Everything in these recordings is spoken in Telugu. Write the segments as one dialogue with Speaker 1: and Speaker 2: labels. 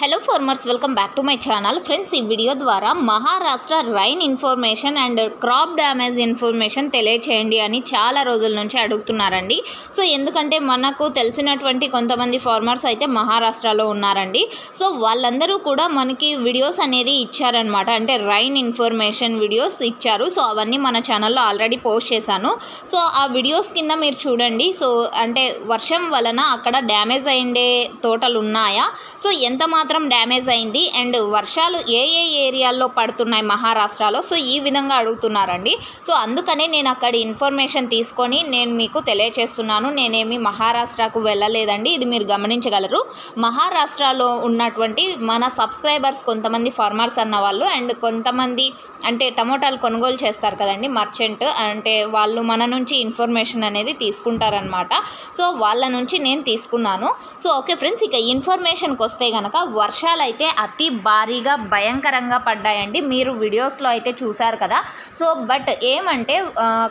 Speaker 1: Hello farmers, welcome back to my channel. Friends, ఈ వీడియో ద్వారా Maharashtra rain information and crop damage information తెలియచేయండి అని చాలా రోజుల నుంచి అడుగుతున్నారండి. సో ఎందుకంటే మనకు తెలిసినటువంటి కొంతమంది ఫార్మర్స్ అయితే మహారాష్ట్రలో ఉన్నారండి. సో వాళ్ళందరూ కూడా మనకి వీడియోస్ అనేది ఇచ్చారనమాట. అంటే రైన్ ఇన్ఫర్మేషన్ వీడియోస్ ఇచ్చారు. సో అవన్నీ మన ఛానల్లో ఆల్రెడీ పోస్ట్ చేశాను. సో ఆ వీడియోస్ కింద మీరు చూడండి. సో అంటే వర్షం వలన అక్కడ డ్యామేజ్ అయ్యే తోటలు ఉన్నాయా, సో ఎంత మాత్రం డ్యామేజ్ అయింది, అండ్ వర్షాలు ఏ ఏరియాల్లో పడుతున్నాయి మహారాష్ట్రలో, సో ఈ విధంగా అడుగుతున్నారండి. సో అందుకనే నేను అక్కడ ఇన్ఫర్మేషన్ తీసుకొని నేను మీకు తెలియచేస్తున్నాను. నేనేమి మహారాష్ట్రకు వెళ్ళలేదండి, ఇది మీరు గమనించగలరు. మహారాష్ట్రలో ఉన్నటువంటి మన సబ్స్క్రైబర్స్ కొంతమంది ఫార్మర్స్ అన్న వాళ్ళు అండ్ కొంతమంది అంటే టమోటాలు కొనుగోలు చేస్తారు కదండి, మర్చెంట్, అంటే వాళ్ళు మన నుంచి ఇన్ఫర్మేషన్ అనేది తీసుకుంటారనమాట. సో వాళ్ళ నుంచి నేను తీసుకున్నాను. సో ఓకే ఫ్రెండ్స్, ఇక ఇన్ఫర్మేషన్కి వస్తే కనుక వర్షాలు అయితే అతి భారీగా భయంకరంగా పడ్డాయండి. మీరు వీడియోస్లో అయితే చూశారు కదా. సో బట్ ఏమంటే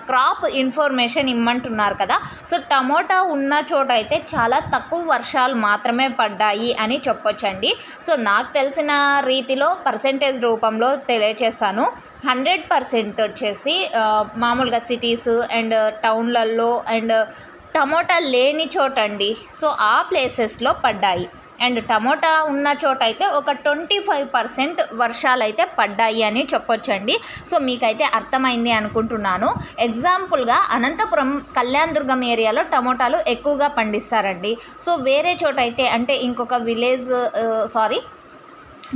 Speaker 1: క్రాప్ ఇన్ఫర్మేషన్ ఇమ్మంటున్నారు కదా. సో టమోటా ఉన్న చోట అయితే చాలా తక్కువ వర్షాలు మాత్రమే పడ్డాయి అని చెప్పొచ్చండి. సో నాకు తెలిసిన రీతిలో పర్సెంటేజ్ రూపంలో తెలియచేస్తాను. 100% వచ్చేసి మామూలుగా సిటీస్ అండ్ టౌన్లలో అండ్ టమోటా లేని చోట అండి. సో ఆ ప్లేసెస్లో పడ్డాయి. అండ్ టమోటా ఉన్న చోట అయితే ఒక 25% వర్షాలు అయితే పడ్డాయి అని చెప్పొచ్చండి. సో మీకైతే అర్థమైంది అనుకుంటున్నాను. ఎగ్జాంపుల్గా అనంతపురం, కళ్యాణదుర్గం ఏరియాలో టమోటాలు ఎక్కువగా పండిస్తారండి. సో వేరే చోట అయితే అంటే ఇంకొక విలేజ్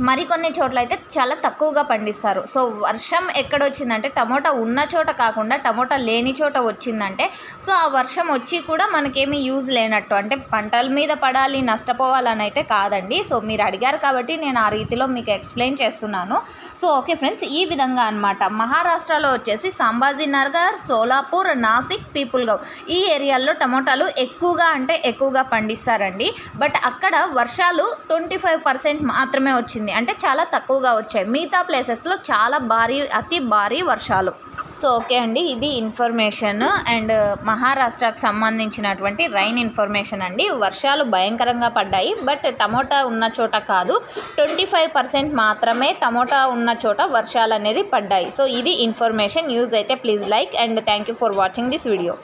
Speaker 1: మరికొన్ని చోట్ల అయితే చాలా తక్కువగా పండిస్తారు. సో వర్షం ఎక్కడొచ్చిందంటే టమోటా ఉన్న చోట కాకుండా టమోటా లేని చోట వచ్చిందంటే సో ఆ వర్షం వచ్చి కూడా మనకేమీ యూజ్ లేనట్టు, అంటే పంటల మీద పడాలి, నష్టపోవాలని అయితే కాదండి. సో మీరు అడిగారు కాబట్టి నేను ఆ రీతిలో మీకు ఎక్స్ప్లెయిన్ చేస్తున్నాను. సో ఓకే ఫ్రెండ్స్, ఈ విధంగా అనమాట. మహారాష్ట్రలో వచ్చేసి సంభాజీనగర్, సోలాపూర్, నాసిక్, పీపుల్గావ్ ఈ ఏరియాల్లో టమోటాలు ఎక్కువగా పండిస్తారండి. బట్ అక్కడ వర్షాలు 25% మాత్రమే వచ్చింది, అంటే చాలా తక్కువగా వచ్చాయి. మిగతా ప్లేసెస్లో చాలా అతి భారీ వర్షాలు. సో ఓకే అండి, ఇది ఇన్ఫర్మేషన్ అండ్ మహారాష్ట్రకు సంబంధించినటువంటి రైన్ ఇన్ఫర్మేషన్ అండి. వర్షాలు భయంకరంగా పడ్డాయి, బట్ టమోటా ఉన్న చోట కాదు, 25% మాత్రమే టమోటా ఉన్న చోట వర్షాలు అనేది పడ్డాయి. సో ఇది ఇన్ఫర్మేషన్. యూజ్ అయితే please like and thank you for watching this video.